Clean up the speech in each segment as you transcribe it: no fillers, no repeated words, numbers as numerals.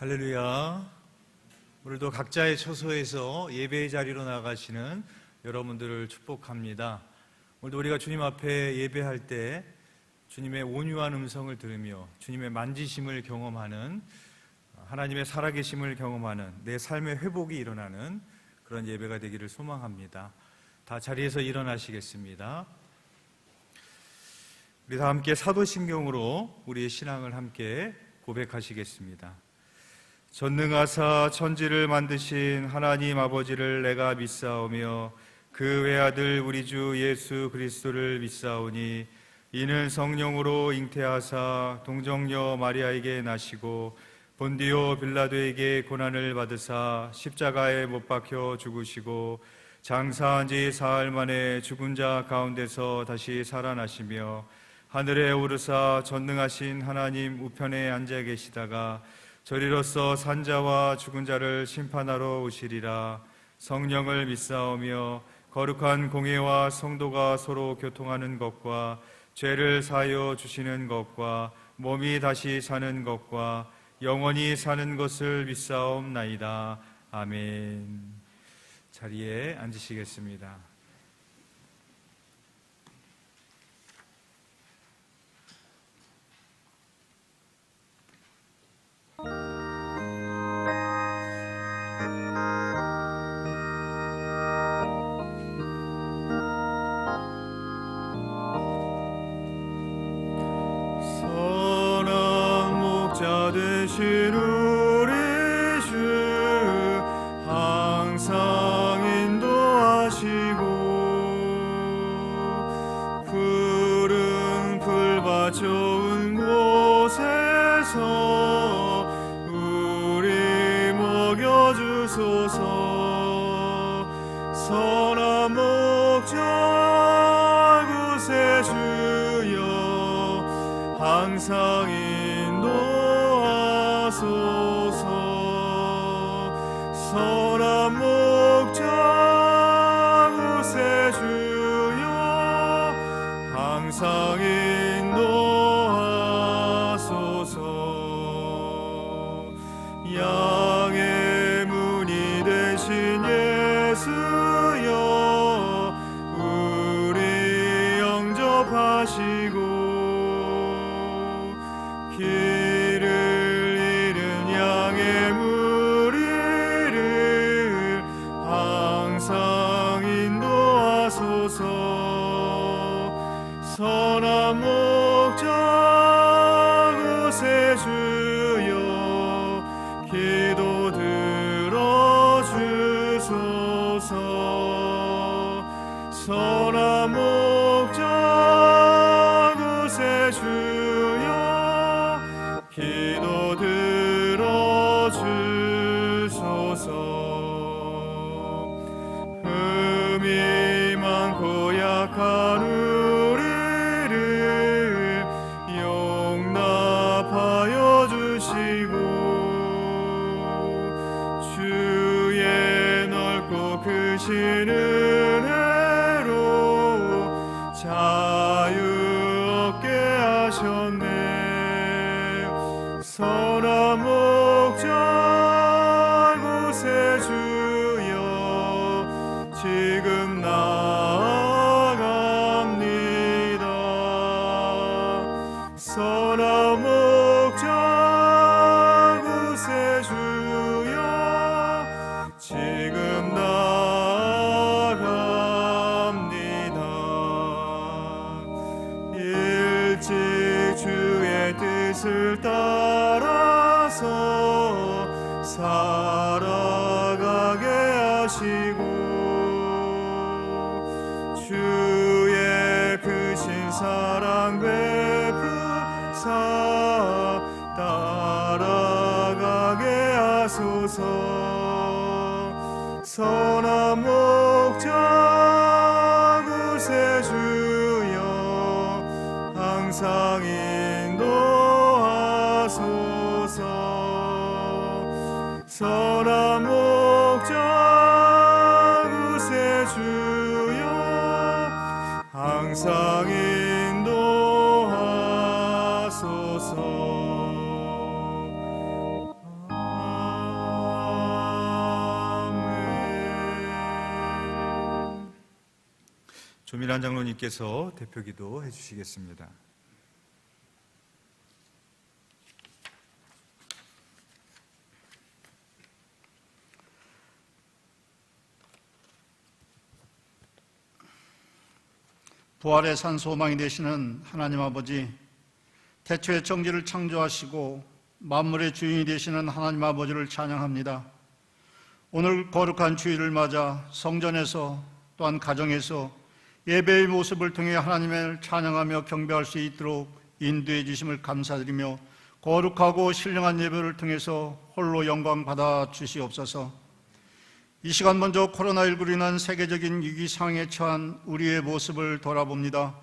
할렐루야. 오늘도 각자의 처소에서 예배의 자리로 나가시는 여러분들을 축복합니다. 오늘도 우리가 주님 앞에 예배할 때 주님의 온유한 음성을 들으며 주님의 만지심을 경험하는, 하나님의 살아계심을 경험하는, 내 삶의 회복이 일어나는 그런 예배가 되기를 소망합니다. 다 자리에서 일어나시겠습니다. 우리 다 함께 사도신경으로 우리의 신앙을 함께 고백하시겠습니다. 전능하사 천지를 만드신 하나님 아버지를 내가 믿사오며 그 외아들 우리 주 예수 그리스도를 믿사오니 이는 성령으로 잉태하사 동정녀 마리아에게 나시고 본디오 빌라도에게 고난을 받으사 십자가에 못 박혀 죽으시고 장사한 지 사흘 만에 죽은 자 가운데서 다시 살아나시며 하늘에 오르사 전능하신 하나님 우편에 앉아 계시다가 저리로서 산자와 죽은 자를 심판하러 오시리라. 성령을 믿사오며 거룩한 공회와 성도가 서로 교통하는 것과 죄를 사하여 주시는 것과 몸이 다시 사는 것과 영원히 사는 것을 믿사옵나이다. 아멘. 자리에 앉으시겠습니다. 되신 우리 주 항상 인도하시고 푸른 풀밭 좋은 곳에서 우리 먹여주소서. 선한 목자 구세주여 항상 선한 목자 구세주여 항상 인도하소서. 양의 문이 되신 예수여 우리 영접하시고 선한 목자 구세주여 기도 들어주소서. 선한 목자 구세주여 기도 들어주소서. 흠이 많고 약한 크신 은혜로 자유 얻게 하셨네. 선한 목자 구세주여 지금 나아갑니다. 선한 목자 구세주여 지금 주의 뜻을 따라서 살아가게 하시고 주의 크신 사랑 베푸사 따라가게 하소서. 선한 목자 구세주여 항상 인도하소서. 선한 목자 구세주여 항상 인도하소서. 조민환 장로님께서 대표기도 해주시겠습니다. 부활의 산 소망이 되시는 하나님 아버지, 태초에 정지를 창조하시고 만물의 주인이 되시는 하나님 아버지를 찬양합니다. 오늘 거룩한 주일을 맞아 성전에서 또한 가정에서 예배의 모습을 통해 하나님을 찬양하며 경배할 수 있도록 인도해 주심을 감사드리며 거룩하고 신령한 예배를 통해서 홀로 영광 받아 주시옵소서. 이 시간 먼저 코로나19로 인한 세계적인 위기 상황에 처한 우리의 모습을 돌아봅니다.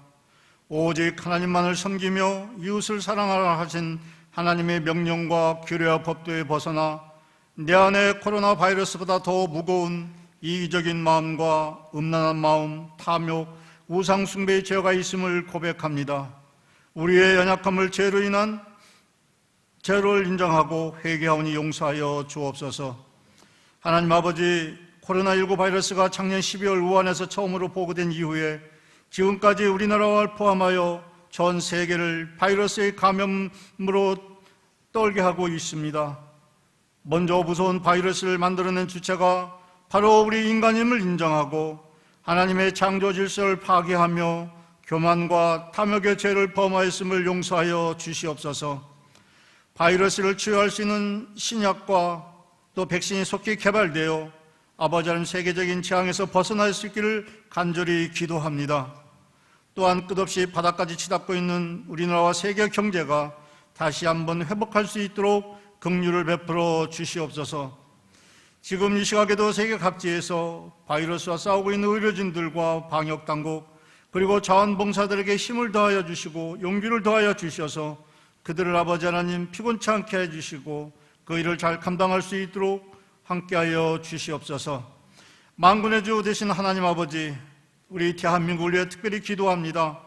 오직 하나님만을 섬기며 이웃을 사랑하라 하신 하나님의 명령과 규례와 법도에 벗어나 내 안에 코로나 바이러스보다 더 무거운 이기적인 마음과 음란한 마음, 탐욕, 우상 숭배의 죄가 있음을 고백합니다. 우리의 연약함을 죄를 인정하고 회개하오니 용서하여 주옵소서. 하나님 아버지, 코로나19 바이러스가 작년 12월 우한에서 처음으로 보고된 이후에 지금까지 우리나라를 포함하여 전 세계를 바이러스의 감염으로 떨게 하고 있습니다. 먼저 무서운 바이러스를 만들어낸 주체가 바로 우리 인간임을 인정하고 하나님의 창조 질서를 파괴하며 교만과 탐욕의 죄를 범하였음을 용서하여 주시옵소서. 바이러스를 치유할 수 있는 신약과 또 백신이 속히 개발되어 아버지 하나님 세계적인 재앙에서 벗어날 수 있기를 간절히 기도합니다. 또한 끝없이 바닥까지 치닫고 있는 우리나라와 세계 경제가 다시 한번 회복할 수 있도록 긍휼을 베풀어 주시옵소서. 지금 이 시각에도 세계 각지에서 바이러스와 싸우고 있는 의료진들과 방역당국 그리고 자원봉사들에게 힘을 더하여 주시고 용기를 더하여 주셔서 그들을 아버지 하나님 피곤치 않게 해주시고 그 일을 잘 감당할 수 있도록 함께하여 주시옵소서. 만군의 주 되신 하나님 아버지, 우리 대한민국을 위해 특별히 기도합니다.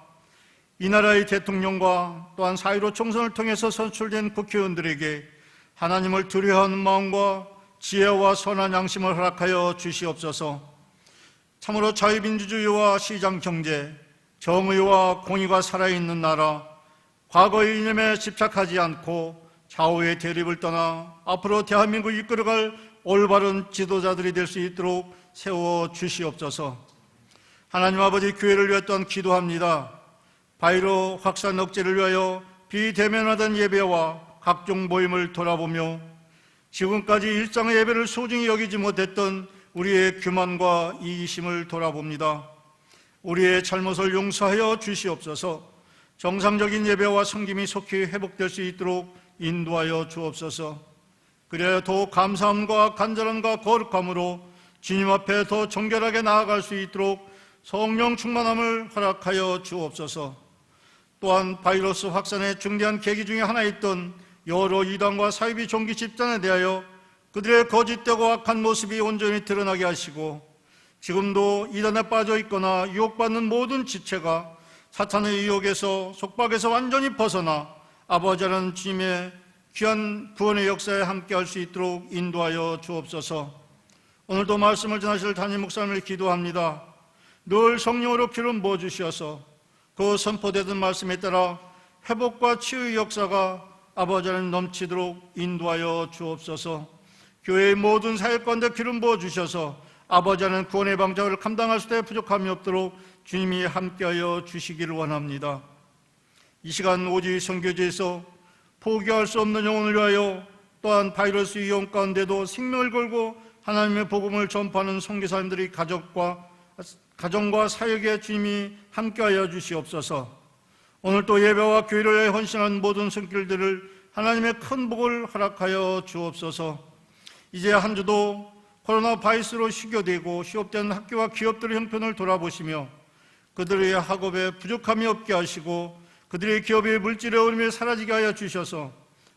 이 나라의 대통령과 또한 4.15 총선을 통해서 선출된 국회의원들에게 하나님을 두려워하는 마음과 지혜와 선한 양심을 허락하여 주시옵소서. 참으로 자유민주주의와 시장경제, 정의와 공의가 살아있는 나라, 과거의 이념에 집착하지 않고 좌우의 대립을 떠나 앞으로 대한민국을 이끌어갈 올바른 지도자들이 될 수 있도록 세워 주시옵소서. 하나님 아버지, 교회를 위해 또한 기도합니다. 바이러 확산 억제를 위하여 비대면화된 예배와 각종 모임을 돌아보며 지금까지 일상의 예배를 소중히 여기지 못했던 우리의 교만과 이기심을 돌아봅니다. 우리의 잘못을 용서하여 주시옵소서. 정상적인 예배와 섬김이 속히 회복될 수 있도록 인도하여 주옵소서. 그래야 더욱 감사함과 간절함과 거룩함으로 주님 앞에 더 정결하게 나아갈 수 있도록 성령 충만함을 허락하여 주옵소서. 또한 바이러스 확산의 중대한 계기 중에 하나였던 여러 이단과 사이비 종기 집단에 대하여 그들의 거짓되고 악한 모습이 온전히 드러나게 하시고 지금도 이단에 빠져 있거나 유혹받는 모든 지체가 사탄의 유혹에서 속박에서 완전히 벗어나 아버지 하나님 주님의 귀한 구원의 역사에 함께할 수 있도록 인도하여 주옵소서. 오늘도 말씀을 전하실 담임 목사님을 기도합니다. 늘 성령으로 기름 부어주셔서 그 선포되던 말씀에 따라 회복과 치유의 역사가 아버지 하나님 넘치도록 인도하여 주옵소서. 교회의 모든 사역관들 기름 부어주셔서 아버지 하나님 구원의 방장을 감당할 수 있게 부족함이 없도록 주님이 함께하여 주시기를 원합니다. 이 시간 오직 선교지에서 포기할 수 없는 영혼을 위하여 또한 바이러스 위험 가운데도 생명을 걸고 하나님의 복음을 전파하는 선교사님들의 가정과 사역에 주님이 함께하여 주시옵소서. 오늘 또 예배와 교회를 위해 헌신한 모든 손길들을 하나님의 큰 복을 허락하여 주옵소서. 이제 한 주도 코로나 바이러스로 휴교되고 휴업된 학교와 기업들의 형편을 돌아보시며 그들의 학업에 부족함이 없게 하시고 그들의 기업의 물질의 어려움이 사라지게 하여 주셔서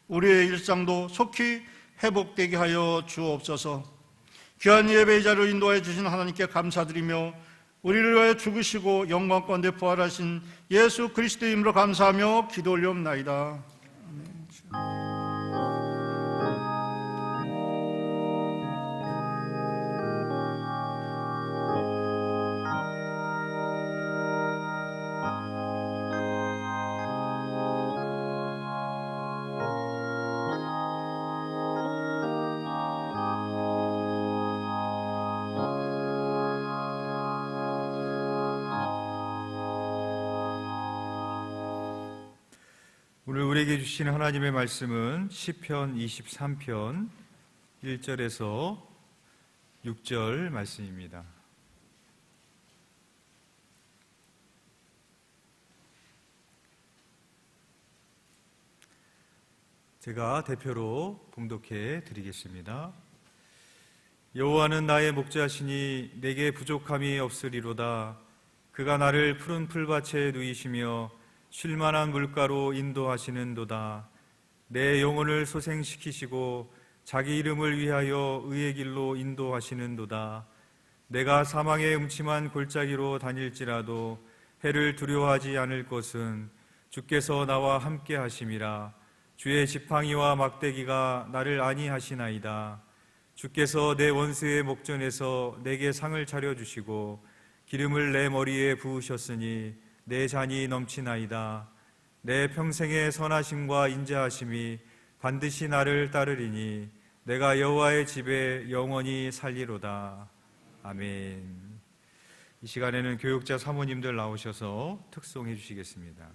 우리의 일상도 속히 회복되게 하여 주옵소서. 귀한 예배의 자리로 인도하여 주신 하나님께 감사드리며 우리를 위하여 죽으시고 영광 가운데 부활하신 예수 그리스도의 이름으로 감사하며 기도 올리옵나이다. 오늘 우리에게 주신 하나님의 말씀은 시편 23편 1절에서 6절 말씀입니다. 제가 대표로 봉독해 드리겠습니다. 여호와는 나의 목자시니 내게 부족함이 없으리로다. 그가 나를 푸른 풀밭에 누이시며 쉴만한 물가로 인도하시는도다. 내 영혼을 소생시키시고 자기 이름을 위하여 의의 길로 인도하시는도다. 내가 사망의 음침한 골짜기로 다닐지라도 해를 두려워하지 않을 것은 주께서 나와 함께 하심이라. 주의 지팡이와 막대기가 나를 안위하시나이다. 주께서 내 원수의 목전에서 내게 상을 차려주시고 기름을 내 머리에 부으셨으니 내 잔이 넘치나이다. 내 평생의 선하심과 인자하심이 반드시 나를 따르리니 내가 여호와의 집에 영원히 살리로다. 아멘. 이 시간에는 교육자 사모님들 나오셔서 특송해 주시겠습니다.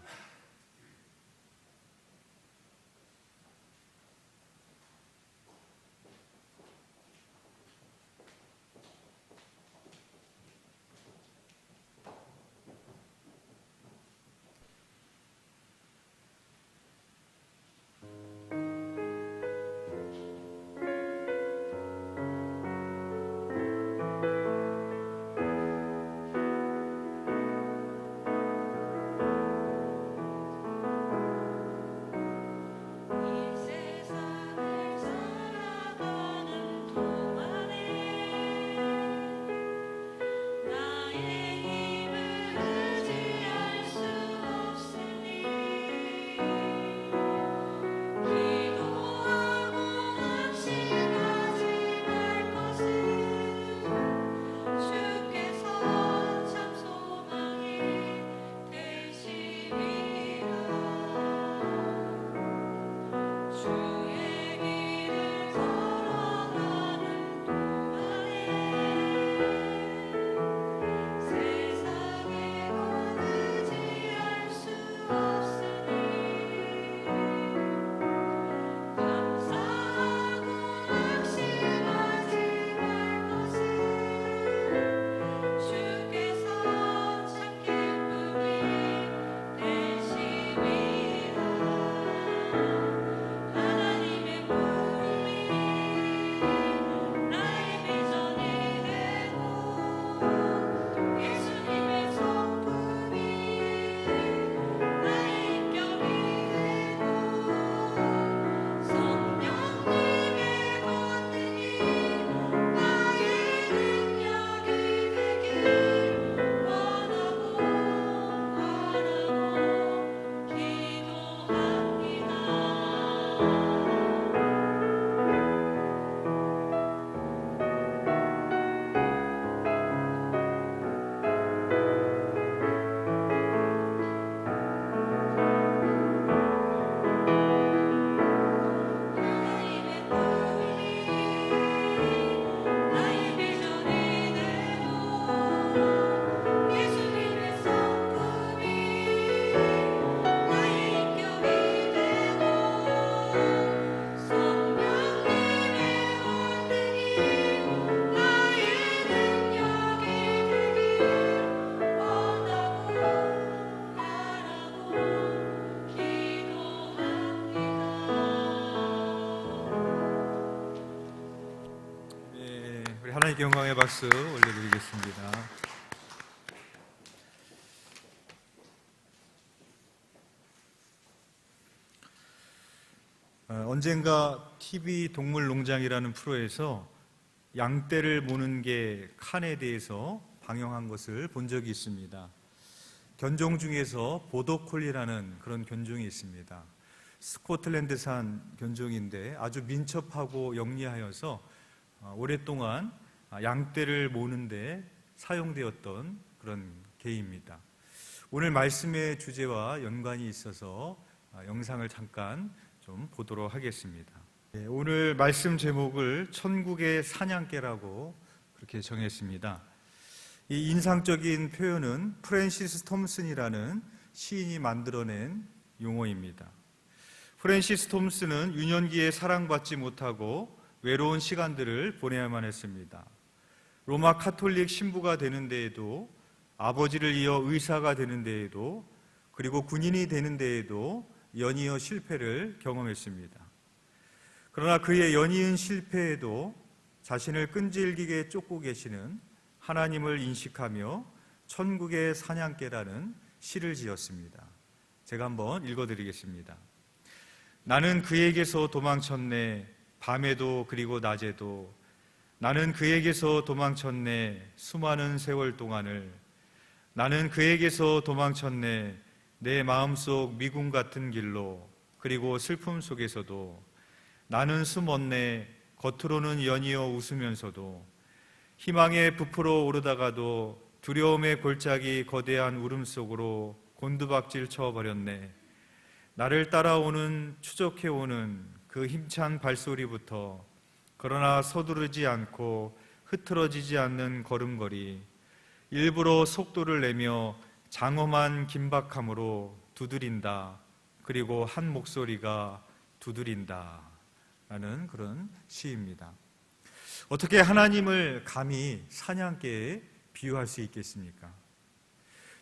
하나님께 영광의 박수 올려드리겠습니다. 언젠가 TV 동물농장이라는 프로에서 양떼를 모는 게 칸에 대해서 방영한 것을 본 적이 있습니다. 견종 중에서 보더콜리라는 그런 견종이 있습니다. 스코틀랜드산 견종인데 아주 민첩하고 영리하여서 오랫동안 양떼를 모는데 사용되었던 그런 개입니다. 오늘 말씀의 주제와 연관이 있어서 영상을 잠깐 좀 보도록 하겠습니다. 오늘 말씀 제목을 천국의 사냥개라고 그렇게 정했습니다. 이 인상적인 표현은 프랜시스 톰슨이라는 시인이 만들어낸 용어입니다. 프랜시스 톰스는 유년기에 사랑받지 못하고 외로운 시간들을 보내야만 했습니다. 로마 카톨릭 신부가 되는 데에도, 아버지를 이어 의사가 되는 데에도, 그리고 군인이 되는 데에도 연이어 실패를 경험했습니다. 그러나 그의 연이은 실패에도 자신을 끈질기게 쫓고 계시는 하나님을 인식하며 천국의 사냥개라는 시를 지었습니다. 제가 한번 읽어드리겠습니다. 나는 그에게서 도망쳤네, 밤에도 그리고 낮에도. 나는 그에게서 도망쳤네, 수많은 세월 동안을. 나는 그에게서 도망쳤네, 내 마음속 미궁 같은 길로. 그리고 슬픔 속에서도. 나는 숨었네, 겉으로는 연이어 웃으면서도. 희망의 부풀어 오르다가도 두려움의 골짜기 거대한 울음 속으로 곤두박질 쳐버렸네. 나를 따라오는, 추적해오는 그 힘찬 발소리부터, 그러나 서두르지 않고 흐트러지지 않는 걸음걸이, 일부러 속도를 내며 장엄한 긴박함으로 두드린다. 그리고 한 목소리가 두드린다. 라는 그런 시입니다. 어떻게 하나님을 감히 사냥개에 비유할 수 있겠습니까?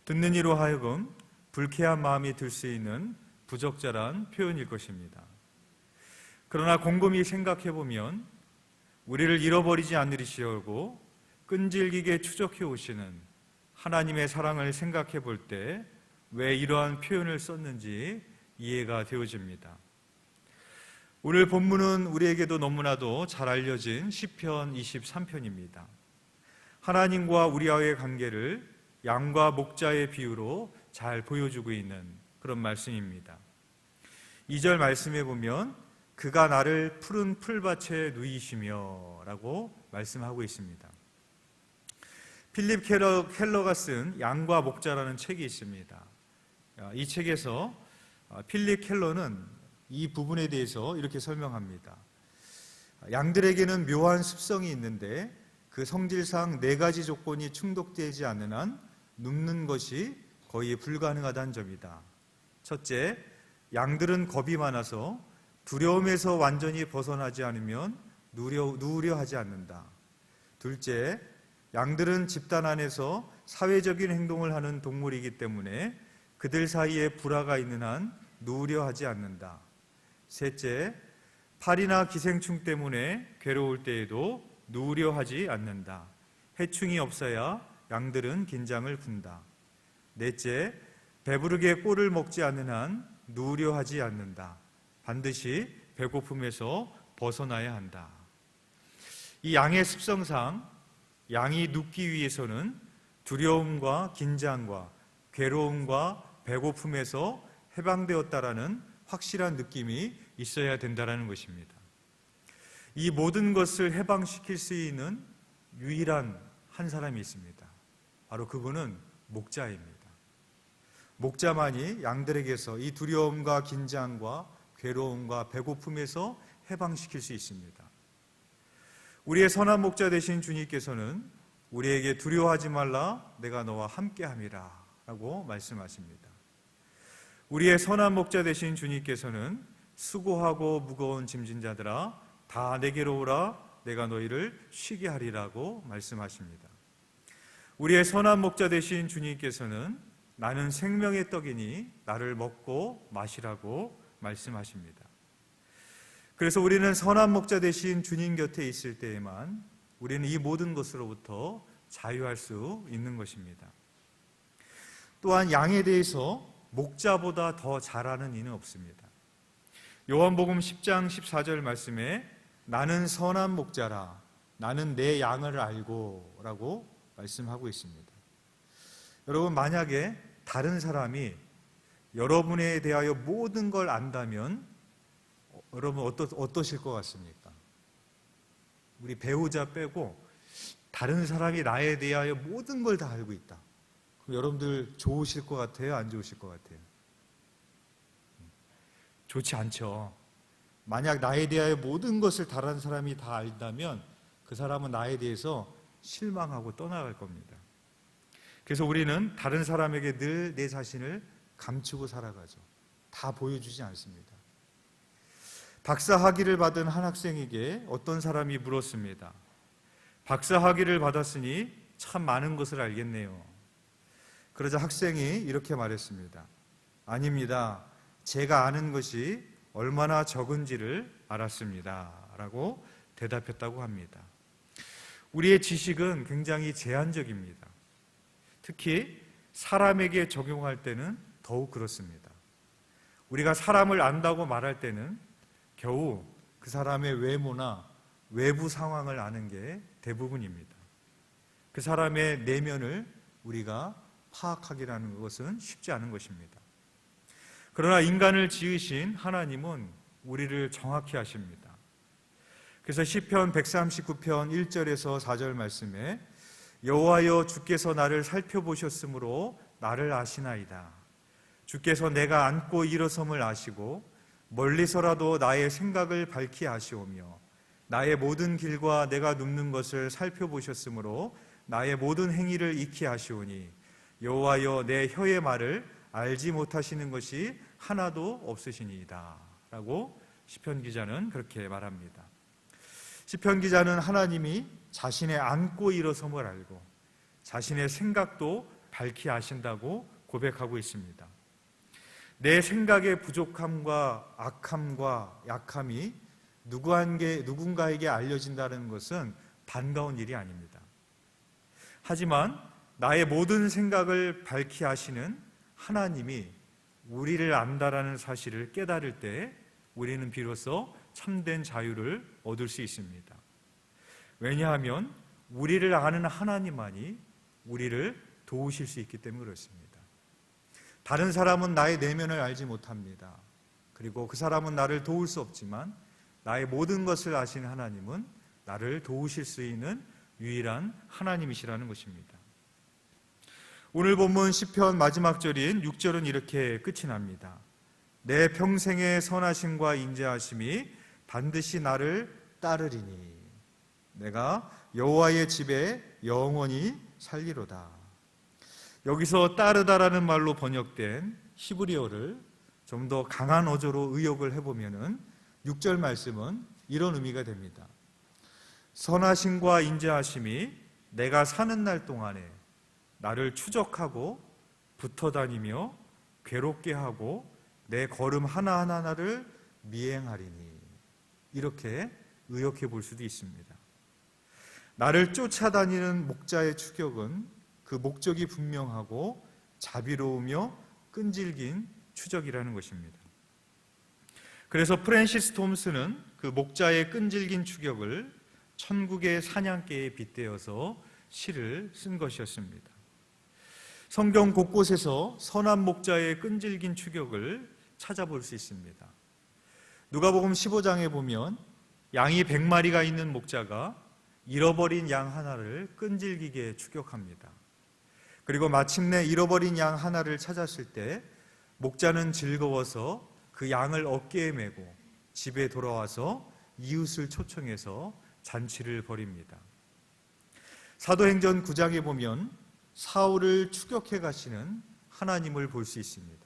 듣는 이로 하여금 불쾌한 마음이 들 수 있는 부적절한 표현일 것입니다. 그러나 곰곰이 생각해보면 우리를 잃어버리지 않으시려고 끈질기게 추적해 오시는 하나님의 사랑을 생각해 볼 때 왜 이러한 표현을 썼는지 이해가 되어집니다. 오늘 본문은 우리에게도 너무나도 잘 알려진 시편 23편입니다. 하나님과 우리와의 관계를 양과 목자의 비유로 잘 보여주고 있는 그런 말씀입니다. 2절 말씀에 보면 그가 나를 푸른 풀밭에 누이시며 라고 말씀하고 있습니다. 필립 켈러가 쓴 양과 목자라는 책이 있습니다. 이 책에서 필립 켈러는 이 부분에 대해서 이렇게 설명합니다. 양들에게는 묘한 습성이 있는데 그 성질상 4가지 조건이 충족되지 않는 한 눕는 것이 거의 불가능하다는 점이다. 첫째, 양들은 겁이 많아서 두려움에서 완전히 벗어나지 않으면 누우려 하지 않는다. 둘째, 양들은 집단 안에서 사회적인 행동을 하는 동물이기 때문에 그들 사이에 불화가 있는 한 누우려 하지 않는다. 셋째, 파리나 기생충 때문에 괴로울 때에도 누우려 하지 않는다. 해충이 없어야 양들은 긴장을 푼다. 넷째, 배부르게 꼴을 먹지 않는 한 누우려 하지 않는다. 반드시 배고픔에서 벗어나야 한다. 이 양의 습성상 양이 눕기 위해서는 두려움과 긴장과 괴로움과 배고픔에서 해방되었다라는 확실한 느낌이 있어야 된다는 것입니다. 이 모든 것을 해방시킬 수 있는 유일한 한 사람이 있습니다. 바로 그분은 목자입니다. 목자만이 양들에게서 이 두려움과 긴장과 괴로움과 배고픔에서 해방시킬 수 있습니다. 우리의 선한 목자 되신 주님께서는 우리에게 두려워하지 말라, 내가 너와 함께함이라 라고 말씀하십니다. 우리의 선한 목자 되신 주님께서는 수고하고 무거운 짐진 자들아 다 내게로 오라, 내가 너희를 쉬게 하리라고 말씀하십니다. 우리의 선한 목자 되신 주님께서는 나는 생명의 떡이니 나를 먹고 마시라고 말씀하십니다. 그래서 우리는 선한 목자 되신 주님 곁에 있을 때에만 우리는 이 모든 것으로부터 자유할 수 있는 것입니다. 또한 양에 대해서 목자보다 더 잘 아는 이는 없습니다. 요한복음 10장 14절 말씀에 나는 선한 목자라, 나는 내 양을 알고 라고 말씀하고 있습니다. 여러분, 만약에 다른 사람이 여러분에 대하여 모든 걸 안다면 여러분 어떠실 것 같습니까? 우리 배우자 빼고 다른 사람이 나에 대하여 모든 걸 다 알고 있다. 그럼 여러분들 좋으실 것 같아요? 안 좋으실 것 같아요? 좋지 않죠. 만약 나에 대하여 모든 것을 다른 사람이 다 알다면 그 사람은 나에 대해서 실망하고 떠나갈 겁니다. 그래서 우리는 다른 사람에게 늘 내 자신을 감추고 살아가죠. 다 보여주지 않습니다. 박사 학위를 받은 한 학생에게 어떤 사람이 물었습니다. 박사 학위를 받았으니 참 많은 것을 알겠네요. 그러자 학생이 이렇게 말했습니다. 아닙니다. 제가 아는 것이 얼마나 적은지를 알았습니다. 라고 대답했다고 합니다. 우리의 지식은 굉장히 제한적입니다. 특히 사람에게 적용할 때는 더욱 그렇습니다. 우리가 사람을 안다고 말할 때는 겨우 그 사람의 외모나 외부 상황을 아는 게 대부분입니다. 그 사람의 내면을 우리가 파악하기라는 것은 쉽지 않은 것입니다. 그러나 인간을 지으신 하나님은 우리를 정확히 아십니다. 그래서 시편 139편 1절에서 4절 말씀에 여호와여 주께서 나를 살펴보셨으므로 나를 아시나이다. 주께서 내가 앉고 일어섬을 아시고 멀리서라도 나의 생각을 밝히 아시오며 나의 모든 길과 내가 눕는 것을 살펴보셨으므로 나의 모든 행위를 익히 아시오니 여호와여 내 혀의 말을 알지 못하시는 것이 하나도 없으시니이다. 라고 시편 기자는 그렇게 말합니다. 시편 기자는 하나님이 자신의 앉고 일어섬을 알고 자신의 생각도 밝히 아신다고 고백하고 있습니다. 내 생각의 부족함과 악함과 약함이 누군가에게 알려진다는 것은 반가운 일이 아닙니다. 하지만 나의 모든 생각을 밝히 아시는 하나님이 우리를 안다라는 사실을 깨달을 때 우리는 비로소 참된 자유를 얻을 수 있습니다. 왜냐하면 우리를 아는 하나님만이 우리를 도우실 수 있기 때문에 그렇습니다. 다른 사람은 나의 내면을 알지 못합니다. 그리고 그 사람은 나를 도울 수 없지만 나의 모든 것을 아시는 하나님은 나를 도우실 수 있는 유일한 하나님이시라는 것입니다. 오늘 본문 시편 마지막 절인 6절은 이렇게 끝이 납니다. 내 평생의 선하심과 인자하심이 반드시 나를 따르리니 내가 여호와의 집에 영원히 살리로다. 여기서 따르다라는 말로 번역된 히브리어를 좀 더 강한 어조로 의역을 해보면은 6절 말씀은 이런 의미가 됩니다. 선하심과 인자하심이 내가 사는 날 동안에 나를 추적하고 붙어 다니며 괴롭게 하고 내 걸음 하나하나를 미행하리니 이렇게 의역해 볼 수도 있습니다. 나를 쫓아다니는 목자의 추격은 그 목적이 분명하고 자비로우며 끈질긴 추적이라는 것입니다. 그래서 프랜시스 톰슨은 그 목자의 끈질긴 추격을 천국의 사냥개에 빗대어서 시를 쓴 것이었습니다. 성경 곳곳에서 선한 목자의 끈질긴 추격을 찾아볼 수 있습니다. 누가복음 15장에 보면 양이 100마리가 있는 목자가 잃어버린 양 하나를 끈질기게 추격합니다. 그리고 마침내 잃어버린 양 하나를 찾았을 때 목자는 즐거워서 그 양을 어깨에 메고 집에 돌아와서 이웃을 초청해서 잔치를 벌입니다. 사도행전 9장에 보면 사울을 추격해 가시는 하나님을 볼 수 있습니다.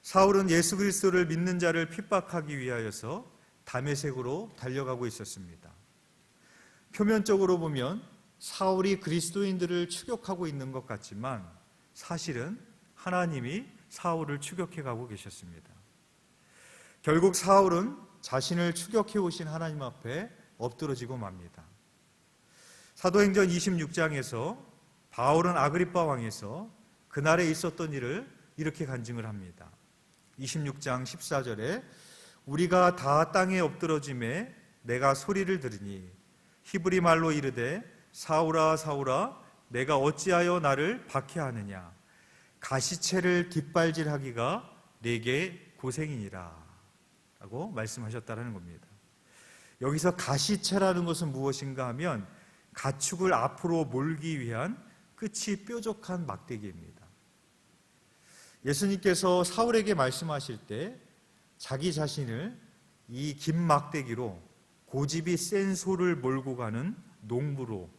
사울은 예수 그리스도를 믿는 자를 핍박하기 위하여서 다메섹으로 달려가고 있었습니다. 표면적으로 보면 사울이 그리스도인들을 추격하고 있는 것 같지만 사실은 하나님이 사울을 추격해 가고 계셨습니다. 결국 사울은 자신을 추격해 오신 하나님 앞에 엎드러지고 맙니다. 사도행전 26장에서 바울은 아그리빠 왕에서 그날에 있었던 일을 이렇게 간증을 합니다. 26장 14절에 우리가 다 땅에 엎드러짐에 내가 소리를 들으니 히브리 말로 이르되 사울아 사울아 내가 어찌하여 나를 박해하느냐 가시채를 뒷발질하기가 내게 고생이니라 라고 말씀하셨다는 겁니다. 여기서 가시채라는 것은 무엇인가 하면 가축을 앞으로 몰기 위한 끝이 뾰족한 막대기입니다. 예수님께서 사울에게 말씀하실 때 자기 자신을 이 긴 막대기로 고집이 센 소를 몰고 가는 농부로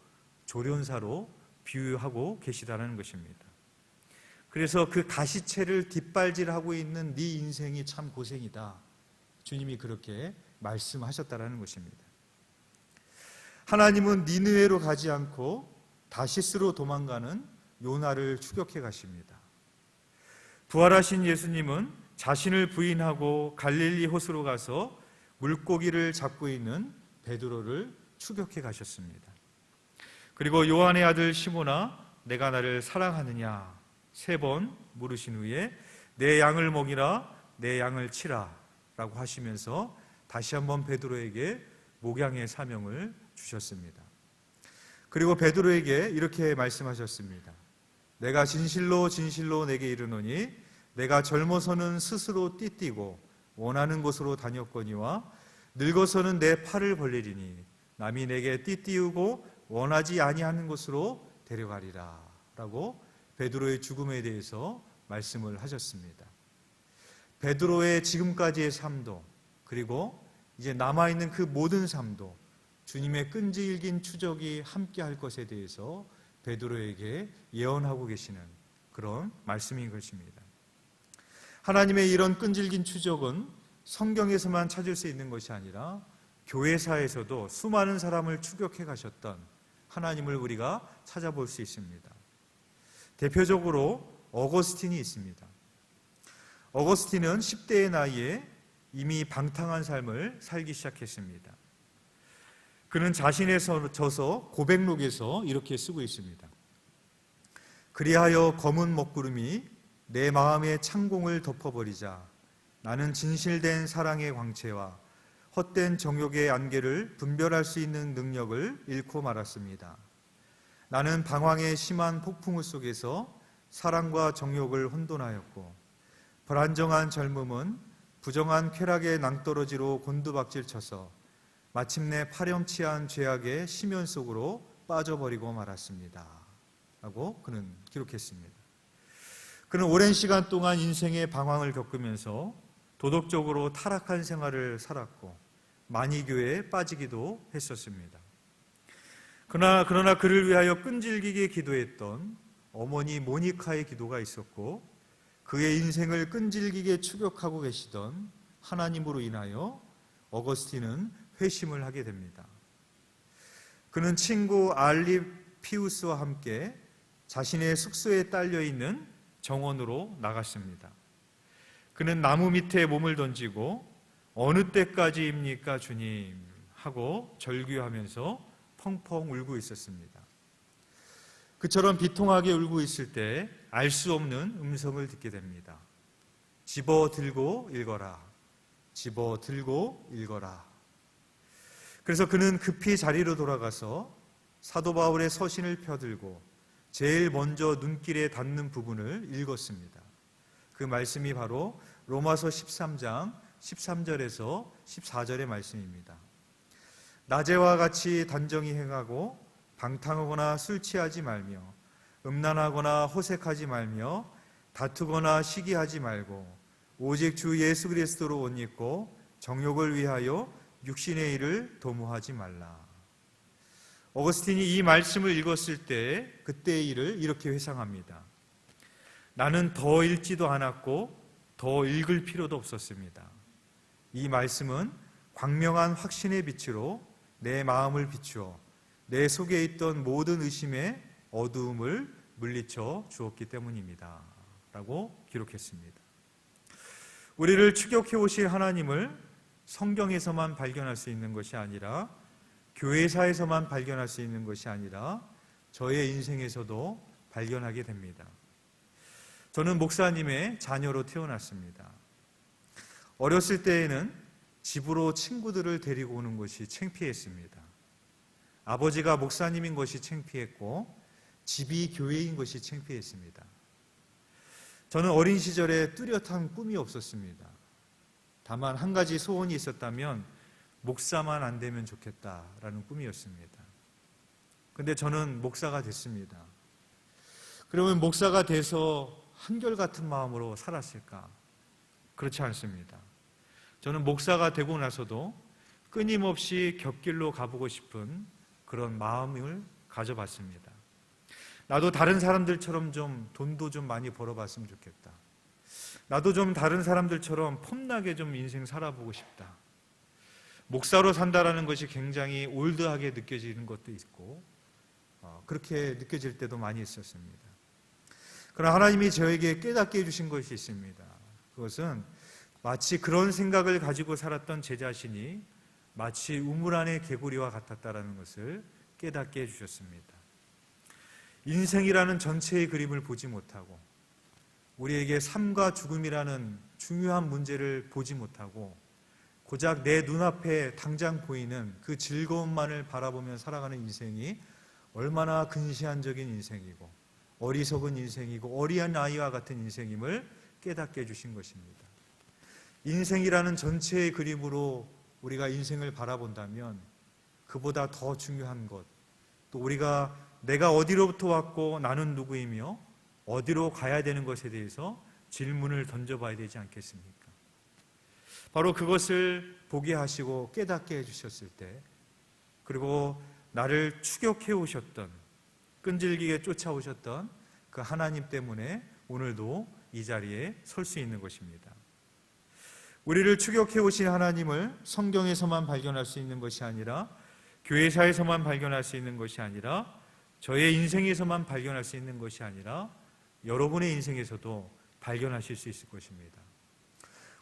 조련사로 비유하고 계시다는 것입니다. 그래서 그 가시채를 뒷발질하고 있는 네 인생이 참 고생이다. 주님이 그렇게 말씀하셨다라는 것입니다. 하나님은 니느웨로 가지 않고 다시스로 도망가는 요나를 추격해 가십니다. 부활하신 예수님은 자신을 부인하고 갈릴리 호수로 가서 물고기를 잡고 있는 베드로를 추격해 가셨습니다. 그리고 요한의 아들 시몬아, 내가 나를 사랑하느냐 3번 물으신 후에 내 양을 먹이라, 내 양을 치라 라고 하시면서 다시 한번 베드로에게 목양의 사명을 주셨습니다. 그리고 베드로에게 이렇게 말씀하셨습니다. 내가 진실로 진실로 내게 이르노니 내가 젊어서는 스스로 띠띠고 원하는 곳으로 다녔거니와 늙어서는 내 팔을 벌리리니 남이 내게 띠띠우고 원하지 아니하는 곳으로 데려가리라 라고 베드로의 죽음에 대해서 말씀을 하셨습니다. 베드로의 지금까지의 삶도 그리고 이제 남아있는 그 모든 삶도 주님의 끈질긴 추적이 함께할 것에 대해서 베드로에게 예언하고 계시는 그런 말씀인 것입니다. 하나님의 이런 끈질긴 추적은 성경에서만 찾을 수 있는 것이 아니라 교회사에서도 수많은 사람을 추격해 가셨던 하나님을 우리가 찾아볼 수 있습니다. 대표적으로 어거스틴이 있습니다. 어거스틴은 10대의 나이에 이미 방탕한 삶을 살기 시작했습니다. 그는 자신의 저서 고백록에서 이렇게 쓰고 있습니다. 그리하여 검은 먹구름이 내 마음의 창공을 덮어버리자 나는 진실된 사랑의 광채와 헛된 정욕의 안개를 분별할 수 있는 능력을 잃고 말았습니다. 나는 방황의 심한 폭풍우 속에서 사랑과 정욕을 혼돈하였고 불안정한 젊음은 부정한 쾌락의 낭떠러지로 곤두박질 쳐서 마침내 파렴치한 죄악의 심연 속으로 빠져버리고 말았습니다. 라고 그는 기록했습니다. 그는 오랜 시간 동안 인생의 방황을 겪으면서 도덕적으로 타락한 생활을 살았고 만이교에 빠지기도 했었습니다. 그러나 그를 위하여 끈질기게 기도했던 어머니 모니카의 기도가 있었고 그의 인생을 끈질기게 추격하고 계시던 하나님으로 인하여 어거스틴은 회심을 하게 됩니다. 그는 친구 알리피우스와 함께 자신의 숙소에 딸려있는 정원으로 나갔습니다. 그는 나무 밑에 몸을 던지고 어느 때까지입니까 주님 하고 절규하면서 펑펑 울고 있었습니다. 그처럼 비통하게 울고 있을 때 알 수 없는 음성을 듣게 됩니다. 집어 들고 읽어라. 집어 들고 읽어라. 그래서 그는 급히 자리로 돌아가서 사도 바울의 서신을 펴들고 제일 먼저 눈길에 닿는 부분을 읽었습니다. 그 말씀이 바로 로마서 13장 13절에서 14절의 말씀입니다. 낮에와 같이 단정히 행하고 방탕하거나 술 취하지 말며 음란하거나 호색하지 말며 다투거나 시기하지 말고 오직 주 예수 그리스도로 옷 입고 정욕을 위하여 육신의 일을 도모하지 말라. 어거스틴이 이 말씀을 읽었을 때 그때의 일을 이렇게 회상합니다. 나는 더 읽지도 않았고 더 읽을 필요도 없었습니다. 이 말씀은 광명한 확신의 빛으로 내 마음을 비추어 내 속에 있던 모든 의심의 어두움을 물리쳐 주었기 때문입니다. 라고 기록했습니다. 우리를 추격해 오실 하나님을 성경에서만 발견할 수 있는 것이 아니라 교회사에서만 발견할 수 있는 것이 아니라 저의 인생에서도 발견하게 됩니다. 저는 목사님의 자녀로 태어났습니다. 어렸을 때에는 집으로 친구들을 데리고 오는 것이 창피했습니다. 아버지가 목사님인 것이 창피했고 집이 교회인 것이 창피했습니다. 저는 어린 시절에 뚜렷한 꿈이 없었습니다. 다만 한 가지 소원이 있었다면 목사만 안 되면 좋겠다라는 꿈이었습니다. 그런데 저는 목사가 됐습니다. 그러면 목사가 돼서 한결같은 마음으로 살았을까? 그렇지 않습니다. 저는 목사가 되고 나서도 끊임없이 곁길로 가보고 싶은 그런 마음을 가져봤습니다. 나도 다른 사람들처럼 좀 돈도 좀 많이 벌어봤으면 좋겠다. 나도 좀 다른 사람들처럼 폼나게 좀 인생 살아보고 싶다. 목사로 산다라는 것이 굉장히 올드하게 느껴지는 것도 있고 그렇게 느껴질 때도 많이 있었습니다. 그러나 하나님이 저에게 깨닫게 해주신 것이 있습니다. 그것은 마치 그런 생각을 가지고 살았던 제 자신이 마치 우물 안의 개구리와 같았다라는 것을 깨닫게 해주셨습니다. 인생이라는 전체의 그림을 보지 못하고 우리에게 삶과 죽음이라는 중요한 문제를 보지 못하고 고작 내 눈앞에 당장 보이는 그 즐거움만을 바라보며 살아가는 인생이 얼마나 근시안적인 인생이고 어리석은 인생이고 어리한 아이와 같은 인생임을 깨닫게 해주신 것입니다. 인생이라는 전체의 그림으로 우리가 인생을 바라본다면 그보다 더 중요한 것, 또 우리가 내가 어디로부터 왔고 나는 누구이며 어디로 가야 되는 것에 대해서 질문을 던져봐야 되지 않겠습니까? 바로 그것을 보게 하시고 깨닫게 해주셨을 때, 그리고 나를 추격해 오셨던, 끈질기게 쫓아오셨던 그 하나님 때문에 오늘도 이 자리에 설 수 있는 것입니다. 우리를 추격해 오신 하나님을 성경에서만 발견할 수 있는 것이 아니라, 교회사에서만 발견할 수 있는 것이 아니라, 저의 인생에서만 발견할 수 있는 것이 아니라 여러분의 인생에서도 발견하실 수 있을 것입니다.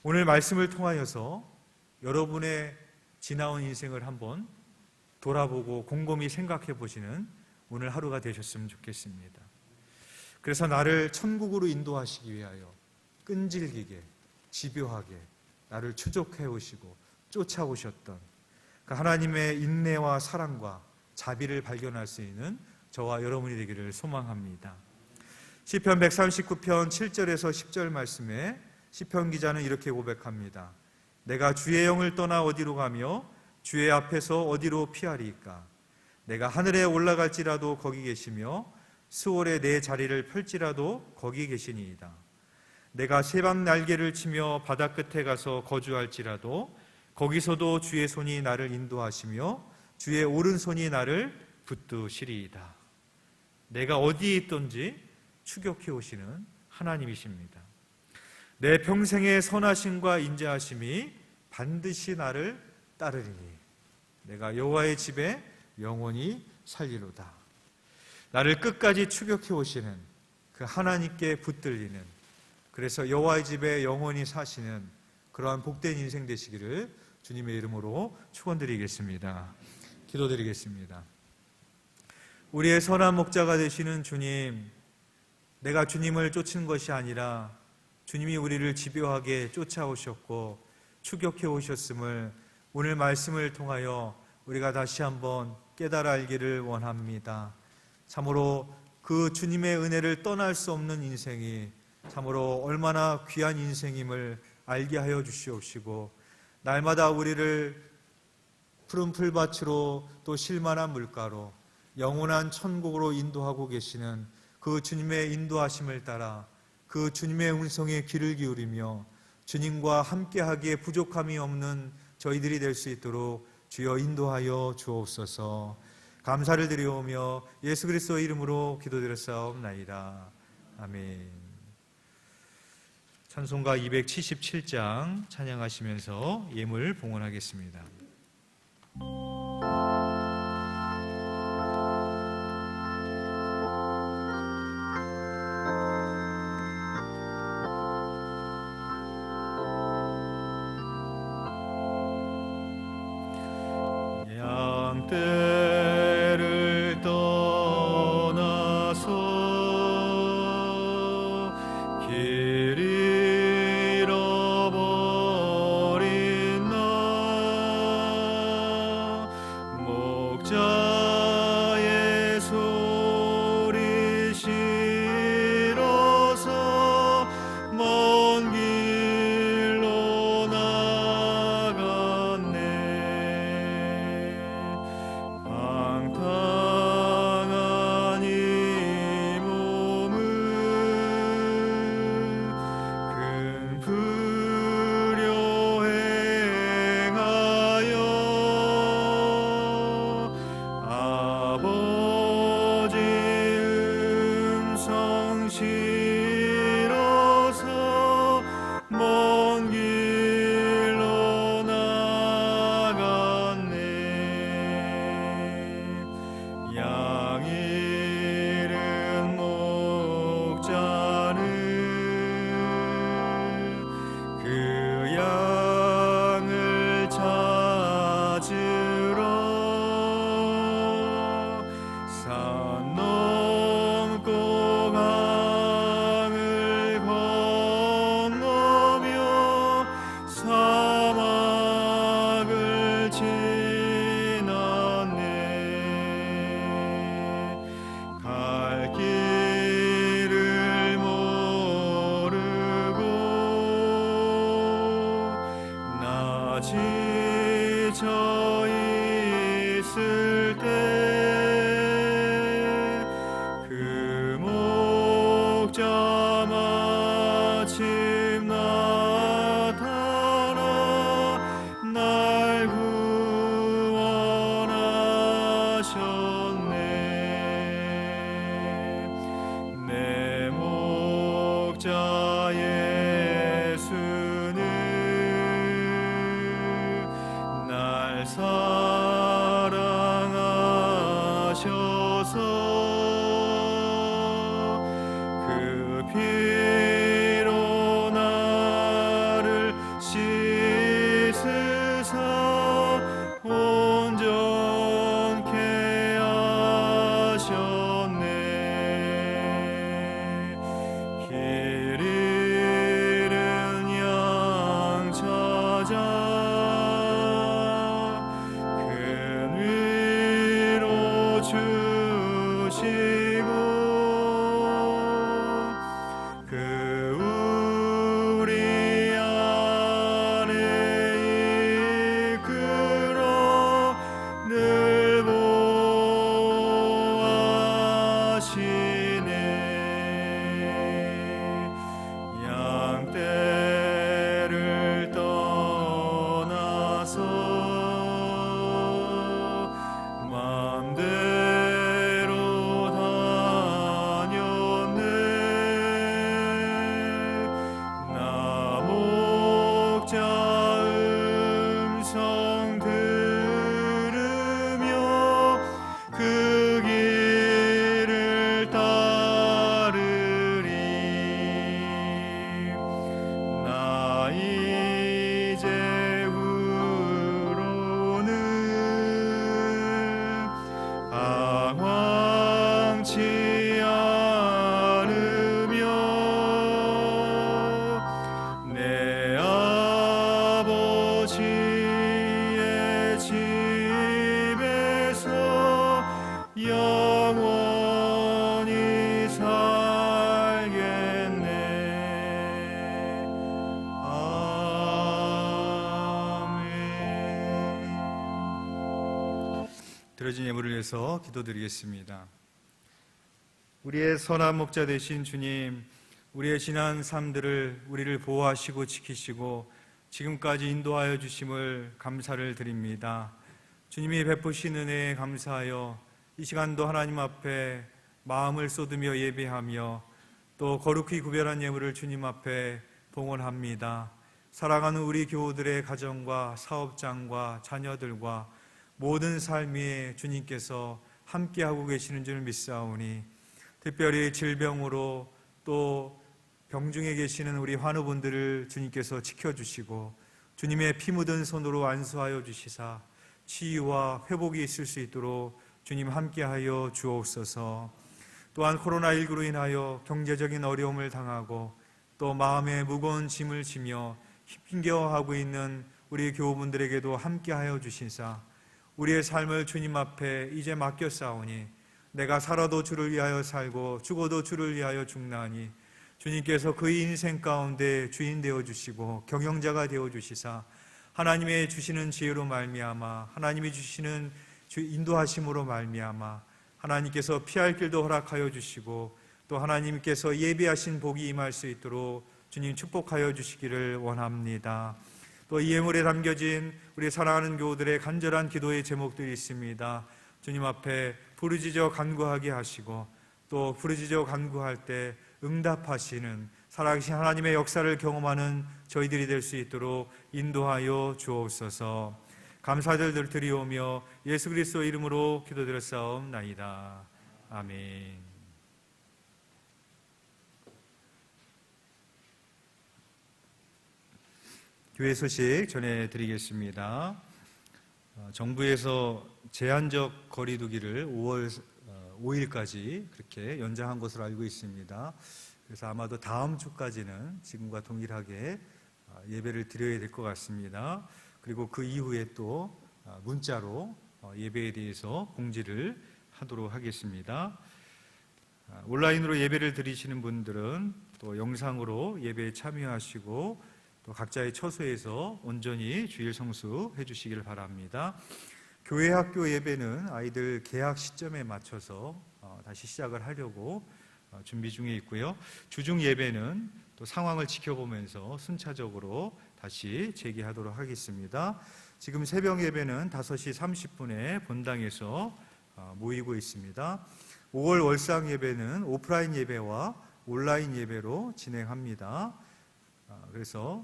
오늘 말씀을 통하여서 여러분의 지나온 인생을 한번 돌아보고 곰곰이 생각해 보시는 오늘 하루가 되셨으면 좋겠습니다. 그래서 나를 천국으로 인도하시기 위하여 끈질기게, 집요하게 나를 추적해 오시고 쫓아오셨던 그 하나님의 인내와 사랑과 자비를 발견할 수 있는 저와 여러분이 되기를 소망합니다. 시편 139편 7절에서 10절 말씀에 시편 기자는 이렇게 고백합니다. 내가 주의 영을 떠나 어디로 가며 주의 앞에서 어디로 피하리이까? 내가 하늘에 올라갈지라도 거기 계시며 수월에 내 자리를 펼지라도 거기 계시니이다. 내가 새밤 날개를 치며 바다 끝에 가서 거주할지라도 거기서도 주의 손이 나를 인도하시며 주의 오른손이 나를 붙드시리이다. 내가 어디에 있든지 추격해 오시는 하나님이십니다. 내 평생의 선하심과 인자하심이 반드시 나를 따르리니 내가 여호와의 집에 영원히 살리로다. 나를 끝까지 추격해 오시는 그 하나님께 붙들리는, 그래서 여호와의 집에 영원히 사시는 그러한 복된 인생 되시기를 주님의 이름으로 축원드리겠습니다. 기도드리겠습니다. 우리의 선한 목자가 되시는 주님, 내가 주님을 쫓는 것이 아니라 주님이 우리를 집요하게 쫓아오셨고 추격해 오셨음을 오늘 말씀을 통하여 우리가 다시 한번 깨달아 알기를 원합니다. 참으로 그 주님의 은혜를 떠날 수 없는 인생이 참으로 얼마나 귀한 인생임을 알게 하여 주시옵시고, 날마다 우리를 푸른 풀밭으로 또 실만한 물가로 영원한 천국으로 인도하고 계시는 그 주님의 인도하심을 따라 그 주님의 음성에 귀를 기울이며 주님과 함께하기에 부족함이 없는 저희들이 될 수 있도록 주여 인도하여 주옵소서. 감사를 드리오며 예수 그리스도의 이름으로 기도드렸사옵나이다. 아멘. 찬송가 277장 찬양하시면서 예물 봉헌하겠습니다. 양떼를 떠나서 길 잃어버린 나 지쳐 있을 때 그 목자 마침 나타나 날 구원하셨네. 내 목자 예수는 날 사랑하셔서 그 피로 나를 씻으사 온전케 하셨네. 길 잃은 양 찾아 큰 위로 주시고 그 우리 안에 이끌어 늘 보호하시네. 양떼를 떠나서 맘대로 다녔네. 나 목자 음성 들으며 그 길을 따르리. 나 이제 후로는 방황치 않으며 내 아버지의 집에서 영원히 살겠네. 아멘. 드려진 예물을 위해서 기도드리겠습니다. 우리의 선한 목자 되신 주님, 우리의 지난 삶들을 우리를 보호하시고 지키시고 지금까지 인도하여 주심을 감사를 드립니다. 주님이 베푸신 은혜에 감사하여 이 시간도 하나님 앞에 마음을 쏟으며 예배하며 또 거룩히 구별한 예물을 주님 앞에 봉헌합니다. 살아가는 우리 교우들의 가정과 사업장과 자녀들과 모든 삶 위에 주님께서 함께하고 계시는 줄 믿사오니 특별히 질병으로 또 병중에 계시는 우리 환우분들을 주님께서 지켜주시고 주님의 피 묻은 손으로 안수하여 주시사 치유와 회복이 있을 수 있도록 주님 함께하여 주옵소서. 또한 코로나19로 인하여 경제적인 어려움을 당하고 또 마음에 무거운 짐을 지며 힘겨워하고 있는 우리 교우분들에게도 함께하여 주시사 우리의 삶을 주님 앞에 이제 맡겼사오니 내가 살아도 주를 위하여 살고 죽어도 주를 위하여 죽나니 주님께서 그 인생 가운데 주인 되어주시고 경영자가 되어주시사 하나님의 주시는 지혜로 말미암아 하나님이 주시는 인도하심으로 말미암아 하나님께서 피할 길도 허락하여 주시고 또 하나님께서 예비하신 복이 임할 수 있도록 주님 축복하여 주시기를 원합니다. 또 이 예물에 담겨진 우리 사랑하는 교우들의 간절한 기도의 제목들이 있습니다. 주님 앞에 부르짖어 간구하게 하시고 또 부르짖어 간구할 때 응답하시는 살아계신 하나님의 역사를 경험하는 저희들이 될 수 있도록 인도하여 주옵소서. 감사들 드리오며 예수 그리스도 이름으로 기도드렸사옵나이다. 아멘. 교회 소식 전해드리겠습니다. 정부에서 제한적 거리두기를 5월 5일까지 그렇게 연장한 것으로 알고 있습니다. 그래서 아마도 다음 주까지는 지금과 동일하게 예배를 드려야 될 것 같습니다. 그리고 그 이후에 또 문자로 예배에 대해서 공지를 하도록 하겠습니다. 온라인으로 예배를 드리시는 분들은 또 영상으로 예배에 참여하시고 또 각자의 처소에서 온전히 주일 성수해 주시길 바랍니다. 교회 학교 예배는 아이들 개학 시점에 맞춰서 다시 시작을 하려고 준비 중에 있고요. 주중 예배는 또 상황을 지켜보면서 순차적으로 다시 재개하도록 하겠습니다. 지금 새벽 예배는 5시 30분에 본당에서 모이고 있습니다. 5월 월상 예배는 오프라인 예배와 온라인 예배로 진행합니다. 그래서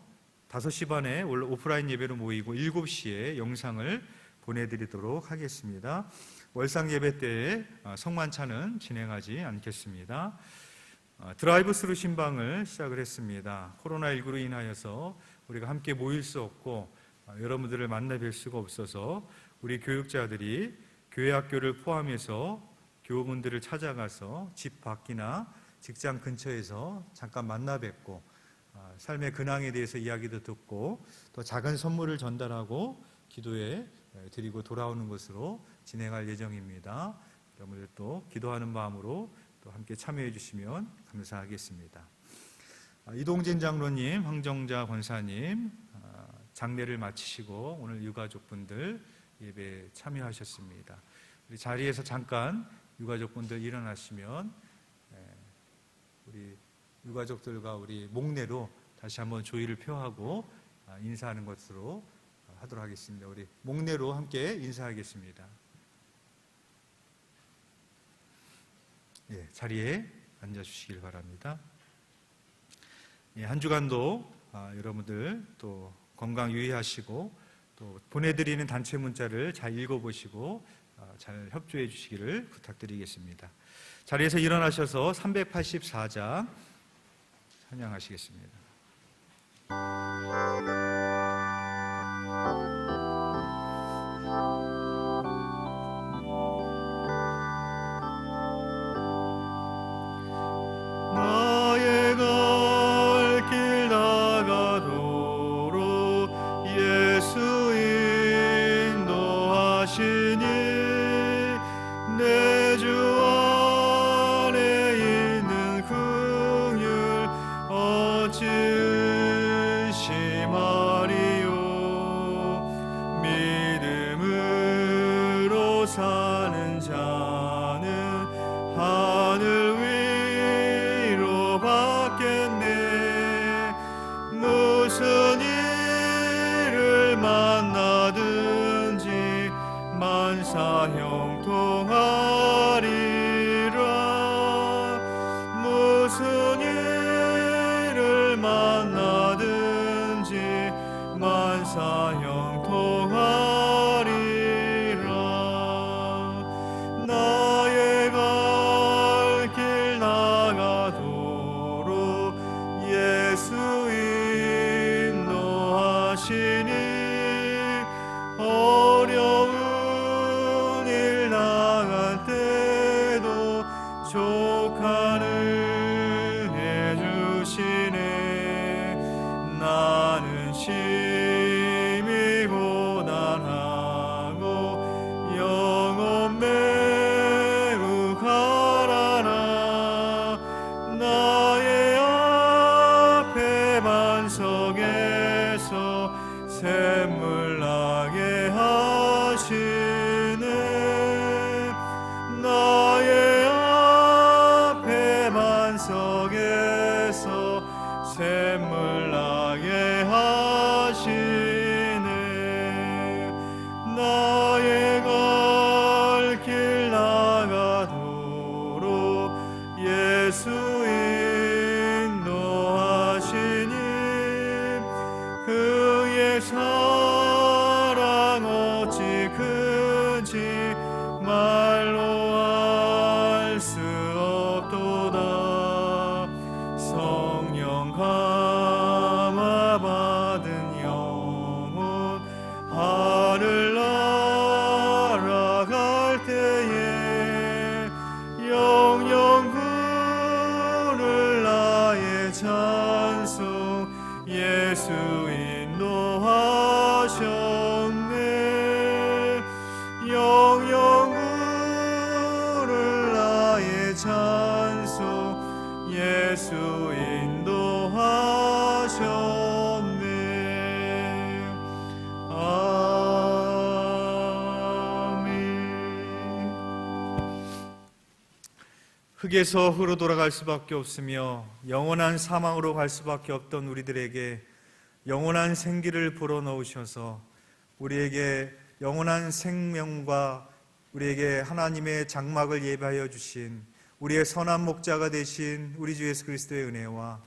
5시 반에 오프라인 예배로 모이고 7시에 영상을 보내드리도록 하겠습니다. 월상 예배 때 성만찬은 진행하지 않겠습니다. 드라이브 스루 신방을 시작을 했습니다. 코로나19로 인하여서 우리가 함께 모일 수 없고 여러분들을 만나 뵐 수가 없어서 우리 교육자들이 교회 학교를 포함해서 교우분들을 찾아가서 집 밖이나 직장 근처에서 잠깐 만나 뵙고 삶의 근황에 대해서 이야기도 듣고 또 작은 선물을 전달하고 기도에 드리고 돌아오는 것으로 진행할 예정입니다. 여러분들 또 기도하는 마음으로 또 함께 참여해 주시면 감사하겠습니다. 이동진 장로님, 황정자 권사님 장례를 마치시고 오늘 유가족분들 예배에 참여하셨습니다. 우리 자리에서 잠깐 유가족분들 일어나시면 우리 유가족들과 우리 목례로 다시 한번 조의를 표하고 인사하는 것으로 하도록 하겠습니다. 우리 목례로 함께 인사하겠습니다. 자리에 앉아주시길 바랍니다. 한 주간도 여러분들 또 건강 유의하시고 또 보내드리는 단체 문자를 잘 읽어보시고 잘 협조해 주시기를 부탁드리겠습니다. 자리에서 일어나셔서 384장 찬양하시겠습니다. 나의 갈 길 나가도록 예수 인도하시니 내 주 안에 있는 긍휼 어찌 의심하리요. 믿음으로 사는 자는 하늘 위로 받겠네. 무슨 일을 만나든지 만사 형통하리라. 무슨 일을 만나든지 만사 형통하리라. 나의 갈 길 나가도록 예수 인도하시니 어려운 일 나갈 때도 족한 은혜 주시네. 나는 심히 고난하고 영혼 매우 가라나. 나의 앞에 반석에서 샘물 나게 하시네. 나의 앞에 반석에서 샘물 나게 하시네. 나의 갈 길 나가도록 예수 인도하시니 그의 사랑 어찌 큰지 말로 알 수 없도다. 성령 감화 받은 영혼 하늘 날아갈 때에 영영 부를 나의 찬송 예수 인도하셨네. 영영 부를 나의 찬송 예수 인도하셨네. 흙에서 흙으로 돌아갈 수밖에 없으며 영원한 사망으로 갈 수밖에 없던 우리들에게 영원한 생기를 불어넣으셔서 우리에게 영원한 생명과 우리에게 하나님의 장막을 예비하여 주신 우리의 선한 목자가 되신 우리 주 예수 그리스도의 은혜와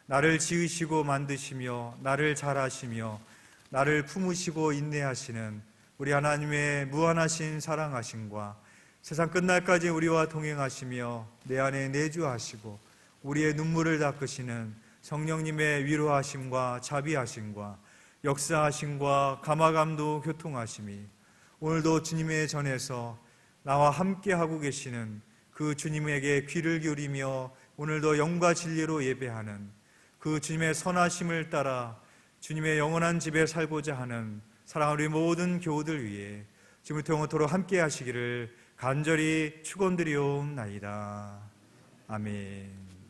나를 지으시고 만드시며 나를 잘하시며 나를 품으시고 인내하시는 우리 하나님의 무한하신 사랑하심과 세상 끝날까지 우리와 동행하시며 내 안에 내주하시고 우리의 눈물을 닦으시는 성령님의 위로하심과 자비하심과 역사하심과 감화감도 교통하심이 오늘도 주님의 전에서 나와 함께하고 계시는 그 주님에게 귀를 기울이며 오늘도 영과 진리로 예배하는 그 주님의 선하심을 따라 주님의 영원한 집에 살고자 하는 사랑하는 우리 모든 교우들 위해 지금부터 영원토록 함께 하시기를 간절히 축원드리옵나이다. 아멘.